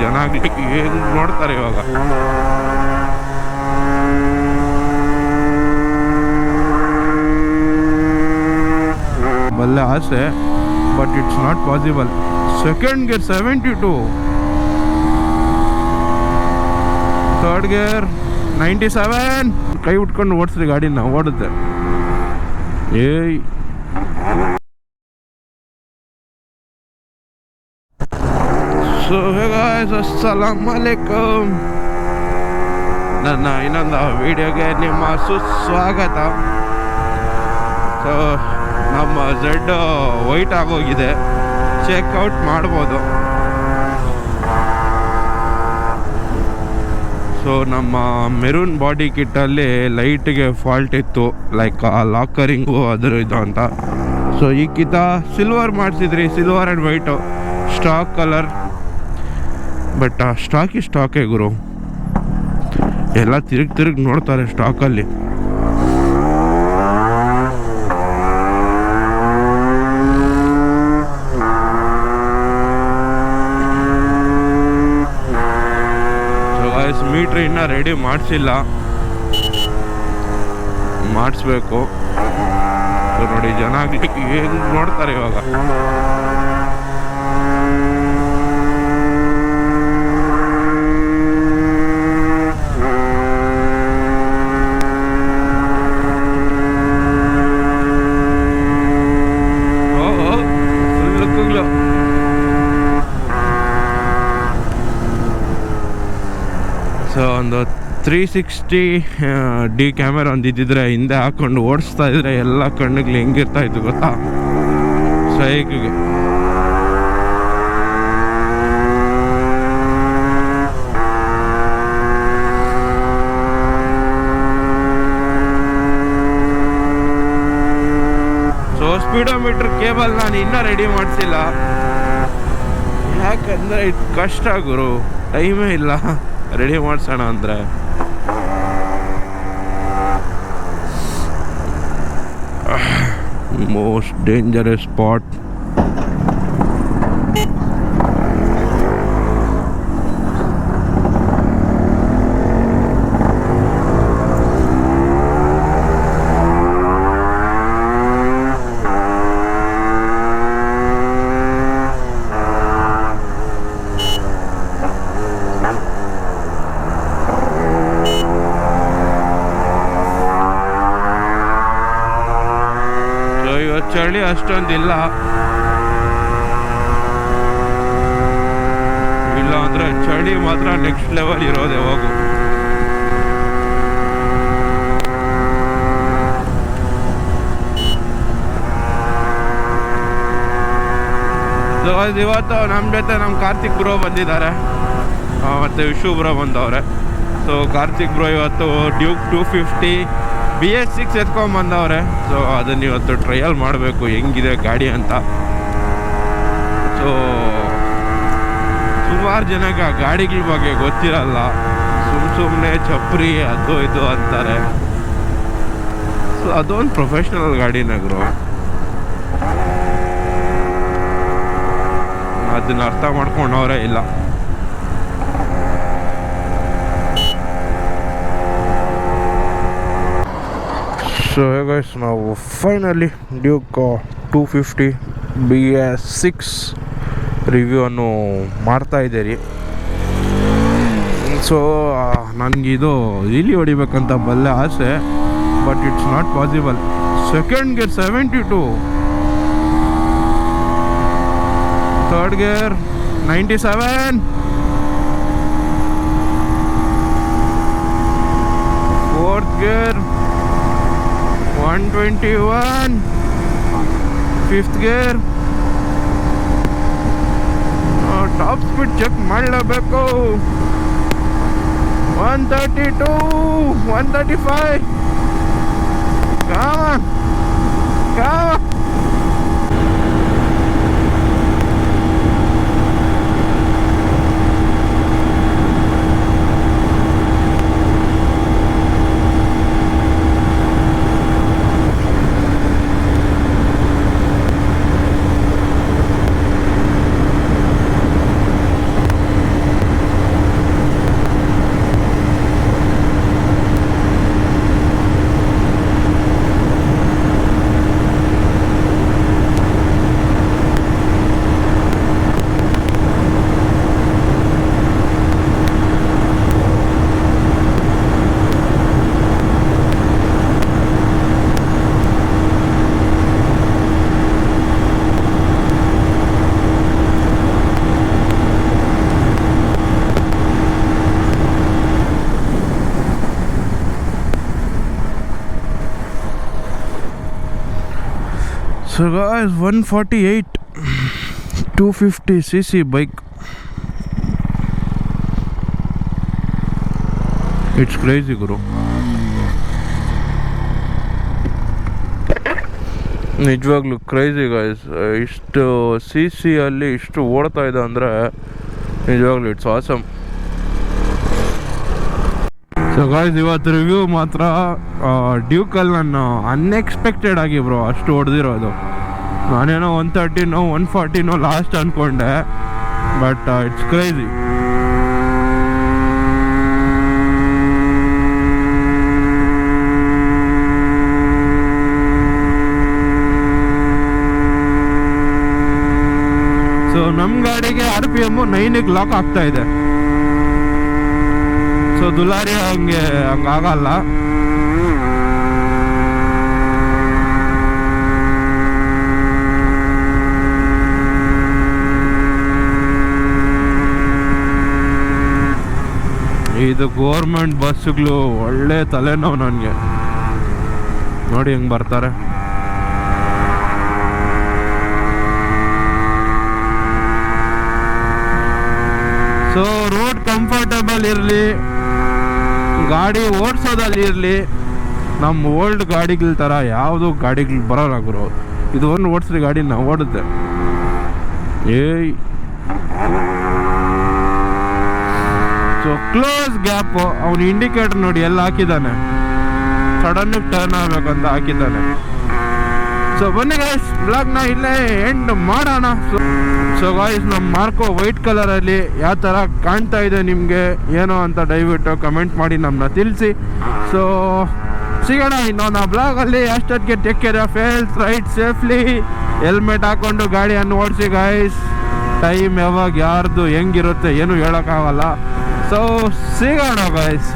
ಜನ ಹೇಗೆ ನೋಡ್ತಾರೆ ಇವಾಗ. ಬಲ್ಲೆ ಆಸೆ, but it's not possible. Second gear 72, third gear 97. ಕೈ ಉಟ್ಕೊಂಡು ಓಡಿಸ್ರಿ ಗಾಡಿನ, ಓಡುತ್ತೆ. ಏಯ್ ಸೊ ಹೇ ಗಾಯ್ಸ್, ಅಸ್ಸಲಾಮು ಅಲೈಕುಮ್. ನನ್ನ ಇನ್ನೊಂದು ವಿಡಿಯೋಗೆ ನಿಮ್ಮ ಸುಸ್ವಾಗತ. ಸೊ ನಮ್ಮ ಝೆಡ್ ವೈಟ್ ಆಗೋಗಿದೆ, ಚೆಕ್ಔಟ್ ಮಾಡ್ಬೋದು. ಸೊ ನಮ್ಮ ಮೆರೂನ್ ಬಾಡಿ ಕಿಟ್ಟಲ್ಲಿ ಲೈಟ್ಗೆ ಫಾಲ್ಟ್ ಇತ್ತು, ಲೈಕ್ ಲಾಕರಿಂಗು ಅದ್ರ ಇದು ಅಂತ. ಸೊ ಈ ಕಿತ್ತ ಸಿಲ್ವರ್ ಮಾಡಿಸಿದ್ರಿ, silver and white stock colour. But ಸ್ಟಾಕೇ ಗುರು, ಎಲ್ಲ ತಿರುಗಿ ನೋಡ್ತಾರೆ ಸ್ಟಾಕಲ್ಲಿ. ಮೀಟ್ರ್ ಇನ್ನೂ ರೆಡಿ ಮಾಡಿಸಿಲ್ಲ, ಮಾಡಿಸ್ಬೇಕು. ನೋಡಿ ಜನ ಹೇಗೆ ನೋಡ್ತಾರೆ ಇವಾಗ. ಸೊ ಒಂದು 360 ಡಿ ಕ್ಯಾಮೆರಾ ಒಂದಿದ್ದಿದ್ರೆ ಹಿಂದೆ ಹಾಕ್ಕೊಂಡು ಓಡಿಸ್ತಾ ಇದ್ರೆ ಎಲ್ಲ ಕಣ್ಣಿಗೆ ಹೆಂಗಿರ್ತಾ ಇತ್ತು ಗೊತ್ತಾ, ಸೈಕಿಗೆ. ಸೊ ಸ್ಪೀಡೋಮೀಟರ್ ಕೇಬಲ್ ನಾನು ಇನ್ನೂ ರೆಡಿ ಮಾಡಿಸಿಲ್ಲ, ಯಾಕಂದರೆ ಇದು ಕಷ್ಟ ಗುರು, ಟೈಮೇ ಇಲ್ಲ ರೆಡಿ ಮಾಡ್ಸೋಣ ಅಂದರೆ. Most dangerous spot. ಚಳಿ ಅಷ್ಟೊಂದಿಲ್ಲ, ಇಲ್ಲ ಅಂದ್ರೆ ಚಳಿ ಮಾತ್ರ ನೆಕ್ಸ್ಟ್ ಲೆವೆಲ್ ಇರೋದು ಯಾವಾಗೂ. ಇವತ್ತು ನಮ್ಮ ಜೊತೆ ನಮ್ಮ ಕಾರ್ತಿಕ್ ಬ್ರೋ ಬಂದಿದ್ದಾರೆ, ಮತ್ತು ವಿಶು ಬ್ರೋ ಬಂದವ್ರೆ. ಸೊ ಕಾರ್ತಿಕ್ ಬ್ರೋ ಇವತ್ತು ಡ್ಯೂಕ್ 250 BS6 ಎತ್ಕೊಂಡ್ಬಂದವ್ರೆ. ಸೊ ಅದನ್ನು ಇವತ್ತು ಟ್ರಯಲ್ ಮಾಡಬೇಕು ಹೆಂಗಿದೆ ಗಾಡಿ ಅಂತ. ಸೊ ಸುಮಾರು ಜನಕ್ಕೆ ಆ ಗಾಡಿಗಳ ಬಗ್ಗೆ ಗೊತ್ತಿರಲ್ಲ, ಸುಮ್ಮನೆ ಚಪ್ರಿ ಅದು ಇದು ಅಂತಾರೆ. ಸೊ ಅದೊಂದು ಪ್ರೊಫೆಷ್ನಲ್ ಗಾಡಿನಾಗ್ರು, ಅದನ್ನ ಅರ್ಥ ಮಾಡ್ಕೊಂಡವ್ರೆ ಇಲ್ಲ. ಸೊ ಗೈಸ್, ನಾವು ಫೈನಲಿ ಡ್ಯೂಕ್ 250 BS6 ರಿವ್ಯೂವನ್ನು ಮಾಡ್ತಾಯಿದ್ದೀರಿ. ಸೊ ನನಗಿದು ಇಲ್ಲಿ ಹೊಡಿಬೇಕಂತ ಬಲ್ಲೆ ಆಸೆ, but it's not possible. Second gear 72, third gear 97, fourth gear 121, fifth gear. Top speed check ಮಾಡಲೇಬೇಕು. 132, 135. Come on. So guys 148 250cc bike. It's crazy ಗುರು. ನಿಜವಾಗ್ಲೂ ಕ್ರೇಜಿ ಗಾಯ್ಸ್. ಇಷ್ಟು ಸಿ ಅಲ್ಲಿ ಇಷ್ಟು ಓಡ್ತಾ ಇದೆ ಅಂದರೆ ನಿಜವಾಗ್ಲೂ ಇಟ್ಸ್ ಆಸಮ್. ಸೊ ಗಾಯ್ಸ್ ಇವತ್ತು ರಿವ್ಯೂ ಮಾತ್ರ ಡ್ಯೂಕಲ್ಲಿ ನಾನು ಅನ್ಎಕ್ಸ್ಪೆಕ್ಟೆಡ್ ಆಗಿ ಬ್ರೋ ಅಷ್ಟು ಹೊಡೆದಿರೋದು. ನಾನೇನೋ 130 140 ಲಾಸ್ಟ್ ಅಂದ್ಕೊಂಡೆ, ಬಟ್ ಇಟ್ಸ್ ಕ್ರೇಜಿ. ಸೊ ನಮ್ಮ ಗಾಡಿಗೆ RPM 9ಗೆ ಲಾಕ್ ಆಗ್ತಾ ಇದೆ. ಸೊ ದುಲಾರಿ ಹಂಗಾಗಲ್ಲ. ಇದು ಗೋರ್ಮೆಂಟ್ ಬಸ್ಸುಗಳು ಒಳ್ಳೆ ತಲೆನೋವು ನನಗೆ. ನೋಡಿ ಹೆಂಗೆ ಬರ್ತಾರೆ. ಸೊ ರೋಡ್ ಕಂಫರ್ಟಬಲ್ ಇರಲಿ, ಗಾಡಿ ಓಡಿಸೋದಲ್ಲಿ ಇರಲಿ, ನಮ್ಮ ಓಲ್ಡ್ ಗಾಡಿಗಳ ಥರ ಯಾವುದು ಗಾಡಿಗಳು ಬರೋರಾಗರು. ಇದು ಒಂದು ಓಡಿಸ್ರಿ ಗಾಡಿ ನಾವು ಓಡುತ್ತೆ. ಏಯ್ ಸೊ ಕ್ಲೋಸ್ ಗ್ಯಾಪು. ಅವನು ಇಂಡಿಕೇಟರ್ ನೋಡಿ ಎಲ್ಲ ಹಾಕಿದ್ದಾನೆ, ಸಡನ್ನಾಗಿ ಟರ್ನ್ ಆಗಬೇಕಂತ ಹಾಕಿದ್ದಾನೆ. ಸೊ ಬನ್ನಿ ಗಾಯ್ಸ್, ಬ್ಲಾಗ್ನ ಇಲ್ಲೇ ಎಂಡ್ ಮಾಡೋಣ. ಸೊ ಗಾಯ್ಸ್ ನಮ್ಮ ಮಾರ್ಕೋ ವೈಟ್ ಕಲರಲ್ಲಿ ಯಾವ ಥರ ಕಾಣ್ತಾ ಇದೆ ನಿಮಗೆ ಏನೋ ಅಂತ ದಯವಿಟ್ಟು ಕಮೆಂಟ್ ಮಾಡಿ ನಮ್ಮನ್ನ ತಿಳಿಸಿ. ಸೊ ಸಿಗೋಣ ಇನ್ನೊಂದು ಬ್ಲಾಗಲ್ಲಿ. ಅಷ್ಟೊತ್ತಿಗೆ take care of health, ride safely, helmet ಹಾಕ್ಕೊಂಡು ಗಾಡಿಯನ್ನು ಓಡಿಸಿ ಗಾಯ್ಸ್. ಟೈಮ್ ಯಾವಾಗ ಯಾರ್ದು ಹೆಂಗಿರುತ್ತೆ ಏನು ಹೇಳೋಕ್ಕಾಗಲ್ಲ. ಸೊ ಸಿಗೋಣ ಗಾಯ್ಸ್.